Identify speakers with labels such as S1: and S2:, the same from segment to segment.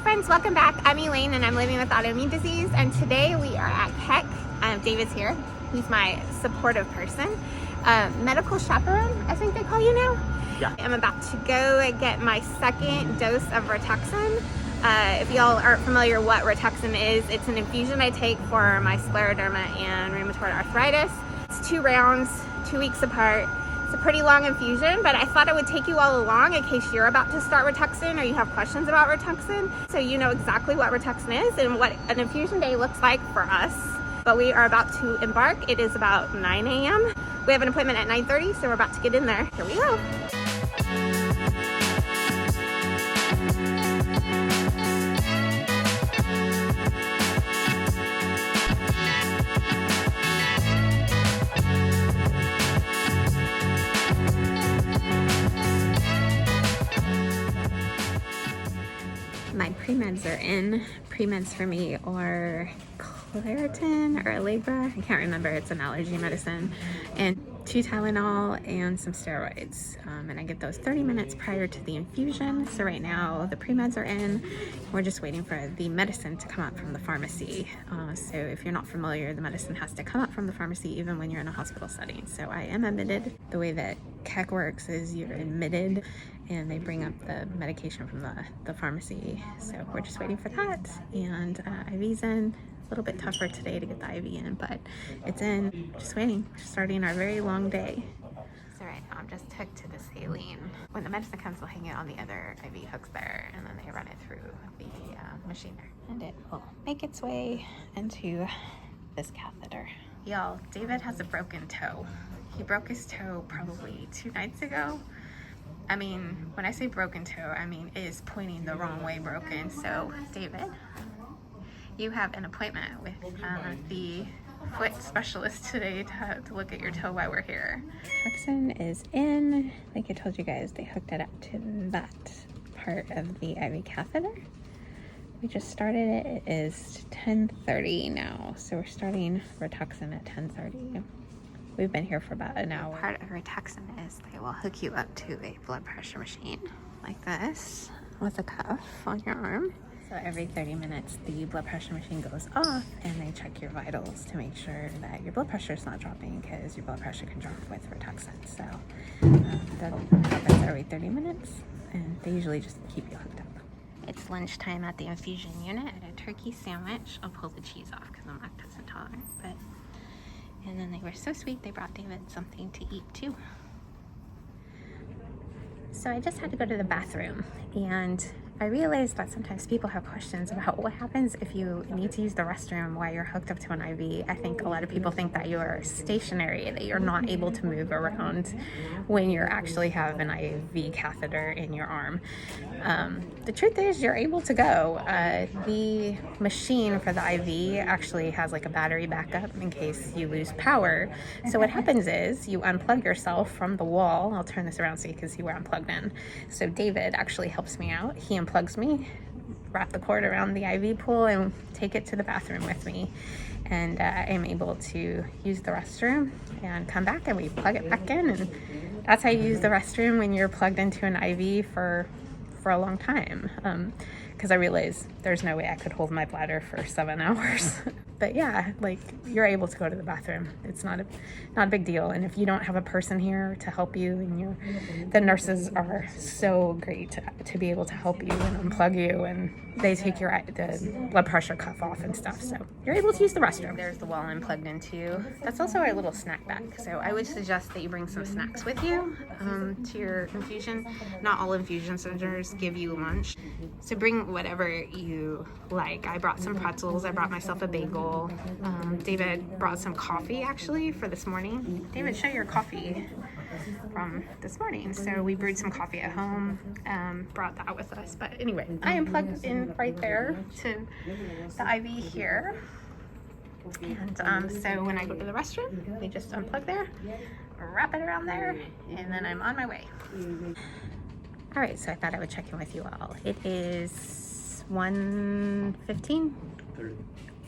S1: friends, welcome back. I'm Elaine and I'm living with autoimmune disease, and today we are at Keck. David's here. He's my supportive person. Medical chaperone, I think they call you now.
S2: Yeah.
S1: I'm about to go get my second dose of Rituxan. If y'all aren't familiar what Rituxan is, it's an infusion I take for my scleroderma and rheumatoid arthritis. It's 2 rounds, 2 weeks apart. It's a pretty long infusion, but I thought I would take you all along in case you're about to start Rituxan or you have questions about Rituxan, so you know exactly what Rituxan is and what an infusion day looks like for us. But we are about to embark. It is about 9 a.m. We have an appointment at 9:30, so we're about to get in there. Here we go. My pre-meds are in. Pre-meds for me are Claritin or Allegra, I can't remember, it's an allergy medicine, and 2 Tylenol and some steroids. And I get those 30 minutes prior to the infusion. So right now the pre-meds are in. We're just waiting for the medicine to come out from the pharmacy. So if you're not familiar, the medicine has to come out from the pharmacy even when you're in a hospital setting. So I am admitted. The way that Keck works is you're admitted and they bring up the medication from the pharmacy. So we're just waiting for that, and IV's in. A little bit tougher today to get the IV in, but it's in. Just waiting. We're starting our very long day. So right now I'm just hooked to the saline. When the medicine comes, we'll hang it on the other IV hooks there, and then they run it through the machine there. And it will make its way into this catheter. Y'all, David has a broken toe. He broke his toe probably 2 nights ago. I mean, when I say broken toe, I mean it is pointing the wrong way broken. So, David, you have an appointment with the foot specialist today to look at your toe while we're here. Rituxan is in. Like I told you guys, they hooked it up to that part of the IV catheter. We just started it. It is 10:30 now, so we're starting Rituxan at 10:30. We've been here for about an hour. Part of Rituxan is they will hook you up to a blood pressure machine like this with a cuff on your arm. So every 30 minutes, the blood pressure machine goes off and they check your vitals to make sure that your blood pressure is not dropping, because your blood pressure can drop with Rituxan. So that happens every 30 minutes, and they usually just keep you hooked up. It's lunchtime at the infusion unit. I had a turkey sandwich. I'll pull the cheese off because I'm lactose intolerant, but. And then they were so sweet, they brought David something to eat too. So I just had to go to the bathroom, and I realized that sometimes people have questions about what happens if you need to use the restroom while you're hooked up to an IV. I think a lot of people think that you're stationary, that you're not able to move around when you actually have an IV catheter in your arm. The truth is you're able to go. The machine for the IV actually has like a battery backup in case you lose power. So what happens is you unplug yourself from the wall. I'll turn this around so you can see where I'm plugged in. So David actually helps me out. He unplugs me, wrap the cord around the IV pole, and take it to the bathroom with me. And I'm able to use the restroom and come back, and we plug it back in. And that's how you use the restroom when you're plugged into an IV for a long time. Because I realized there's no way I could hold my bladder for 7 hours. But yeah, like, you're able to go to the bathroom. It's not a big deal. And if you don't have a person here to help you, and the nurses are so great to be able to help you and unplug you, and they take the blood pressure cuff off and stuff. So you're able to use the restroom. There's the wall I'm plugged into. That's also our little snack bag. So I would suggest that you bring some snacks with you to your infusion. Not all infusion centers give you lunch, so bring whatever you like. I brought some pretzels. I brought myself a bagel. David brought some coffee actually for this morning. David, show your coffee from this morning. So we brewed some coffee at home, brought that with us. But anyway, I am plugged in right there to the IV here. And so when I go to the restroom, we just unplug there, wrap it around there, and then I'm on my way. All right, so I thought I would check in with you all. It is 1:15.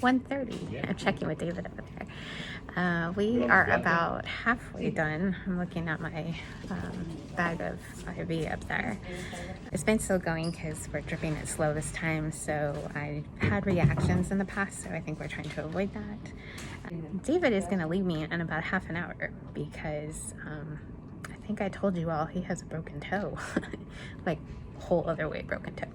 S1: 1:30. I'm checking with David over there. We are about halfway done. I'm looking at my bag of IV up there. It's been still going because we're dripping it slow this time, so I had reactions in the past, so I think we're trying to avoid that. David is going to leave me in about half an hour because I think I told you all he has a broken toe. Like whole other way broken toe.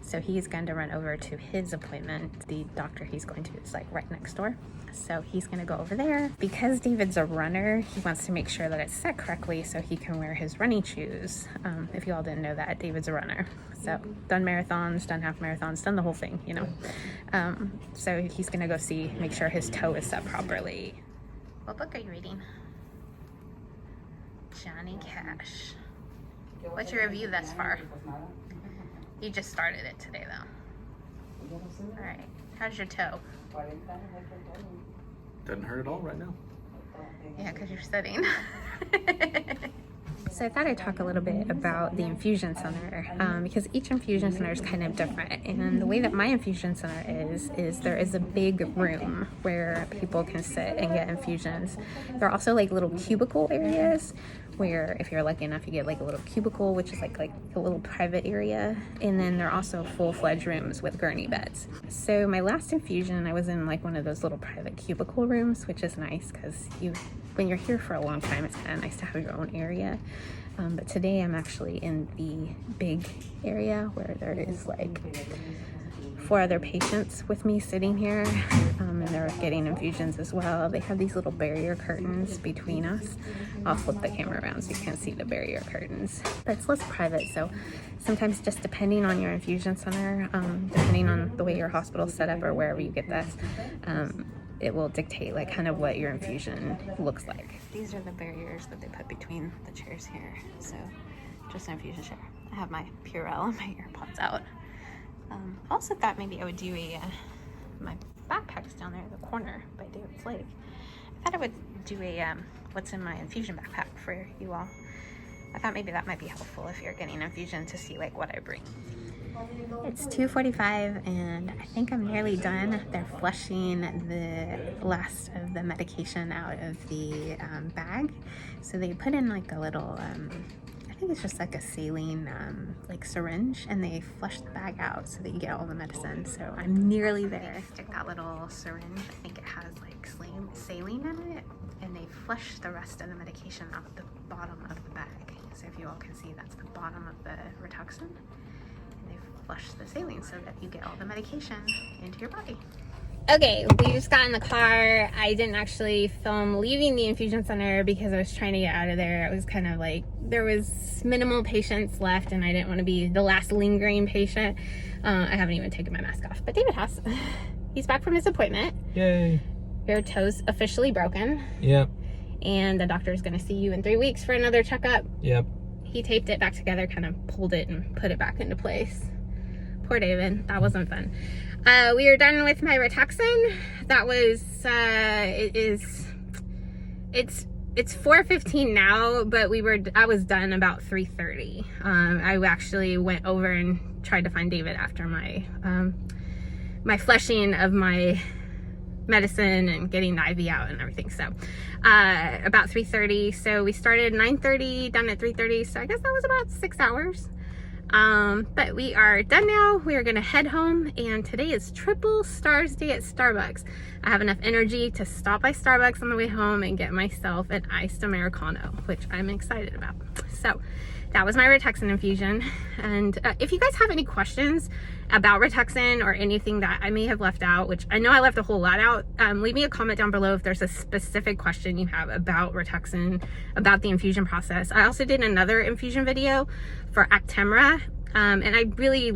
S1: So he's going to run over to his appointment. The doctor he's going to is like right next door. So he's going to go over there. Because David's a runner, he wants to make sure that it's set correctly so he can wear his running shoes. If you all didn't know that, David's a runner. So done marathons, done half marathons, done the whole thing, you know. So he's going to go make sure his toe is set properly. What book are you reading? Johnny Cash. What's your review thus far? You just started it today though. Alright, how's your toe?
S2: Doesn't hurt at all right now.
S1: Yeah, because you're studying. So I thought I'd talk a little bit about the infusion center because each infusion center is kind of different. And the way that my infusion center is there is a big room where people can sit and get infusions. There are also like little cubicle areas where if you're lucky enough you get like a little cubicle, which is like a little private area. And then there are also full-fledged rooms with gurney beds. So my last infusion I was in like one of those little private cubicle rooms, which is nice because when you're here for a long time, it's kind of nice to have your own area. But today I'm actually in the big area where there is like 4 other patients with me sitting here, and they're getting infusions as well. They have these little barrier curtains between us. I'll flip the camera around so you can see the barrier curtains. But it's less private, so sometimes just depending on your infusion center, depending on the way your hospital's set up or wherever you get this, it will dictate like kind of what your infusion looks like. These are the barriers that they put between the chairs here. So just an infusion chair. I have my Purell and my AirPods out. I also thought maybe I would do my backpack's down there in the corner by David's Lake. I thought I would do a what's in my infusion backpack for you all. I thought maybe that might be helpful if you're getting infusion to see like what I bring. It's 2:45 and I think I'm nearly done. They're flushing the last of the medication out of the bag. So they put in like a little, I think it's just like a saline like syringe, and they flush the bag out so that you get all the medicine. So I'm nearly there. Stick that little syringe, I think it has like saline in it, and they flush the rest of the medication out the bottom of the bag. So if you all can see, that's the bottom of the Rituxan. Flush the saline so that you get all the medication into your body. Okay, we just got in the car. I didn't actually film leaving the infusion center because I was trying to get out of there. It was kind of like there was minimal patients left and I didn't want to be the last lingering patient. I haven't even taken my mask off, but David has. He's back from his appointment.
S2: Yay.
S1: Your toe's officially broken.
S2: Yep.
S1: And the doctor is going to see you in 3 weeks for another checkup.
S2: Yep.
S1: He taped it back together, kind of pulled it and put it back into place. Poor David, that wasn't fun. We are done with my Rituxan. That was, it's 4:15 now, but I was done about 3:30. I actually went over and tried to find David after my, my flushing of my medicine and getting the IV out and everything. So, about 3:30. So we started 9:30, done at 3:30. So I guess that was about 6 hours. But we are done now. We are gonna head home, and today is Triple Stars Day at Starbucks. I have enough energy to stop by Starbucks on the way home and get myself an iced Americano, which I'm excited about. So that was my Rituxan infusion. And if you guys have any questions about Rituxan or anything that I may have left out, which I know I left a whole lot out, leave me a comment down below if there's a specific question you have about Rituxan, about the infusion process. I also did another infusion video for Actemra, and I really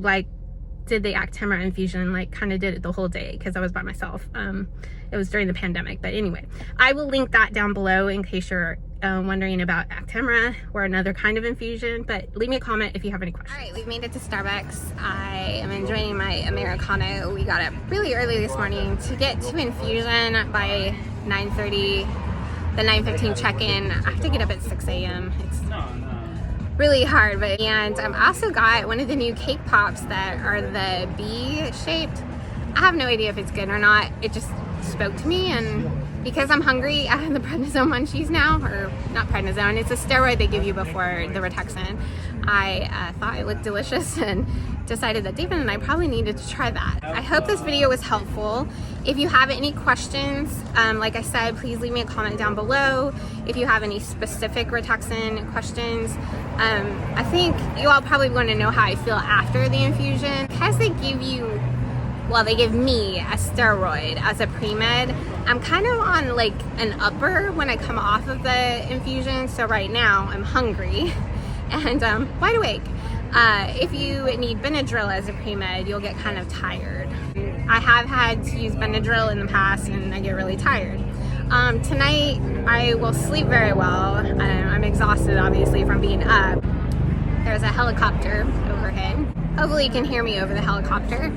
S1: did the Actemra infusion, kind of did it the whole day because I was by myself. It was during the pandemic, but anyway, I will link that down below in case you're wondering about Actemra or another kind of infusion, but leave me a comment if you have any questions. All right, we've made it to Starbucks. I am enjoying my Americano. We got up really early this morning to get to infusion by 9:30, the 9:15 check-in. I have to get up at 6 a.m. It's really hard, and I also got one of the new cake pops that are the bee shaped. I have no idea if it's good or not. It just spoke to me, and because I'm hungry, I have the prednisone munchies now, or not prednisone, it's a steroid they give you before the Rituxan. I thought it looked delicious and decided that David and I probably needed to try that. I hope this video was helpful. If you have any questions, like I said, please leave me a comment down below. If you have any specific Rituxan questions, I think you all probably want to know how I feel after the infusion. Because they give you, well, they give me a steroid as a pre-med, I'm kind of on like an upper when I come off of the infusion. So right now I'm hungry and wide awake. If you need Benadryl as a pre-med, you'll get kind of tired. I have had to use Benadryl in the past and I get really tired. Tonight I will sleep very well. I'm exhausted obviously from being up. There's a helicopter overhead. Hopefully you can hear me over the helicopter.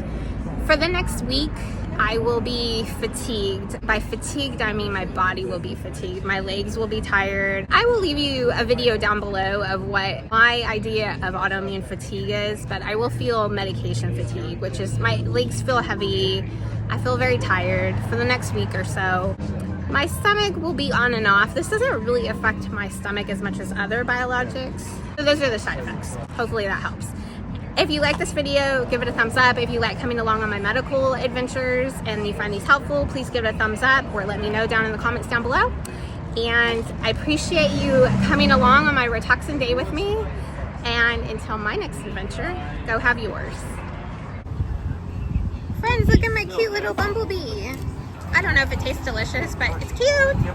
S1: For the next week, I will be fatigued. By fatigued, I mean my body will be fatigued. My legs will be tired. I will leave you a video down below of what my idea of autoimmune fatigue is, but I will feel medication fatigue, which is my legs feel heavy. I feel very tired for the next week or so. My stomach will be on and off. This doesn't really affect my stomach as much as other biologics. So those are the side effects. Hopefully that helps. If you like this video, give it a thumbs up. If you like coming along on my medical adventures and you find these helpful, please give it a thumbs up or let me know down in the comments down below. And I appreciate you coming along on my Rituxan day with me. And until my next adventure, go have yours. Friends, look at my cute little bumblebee. I don't know if it tastes delicious, but it's cute.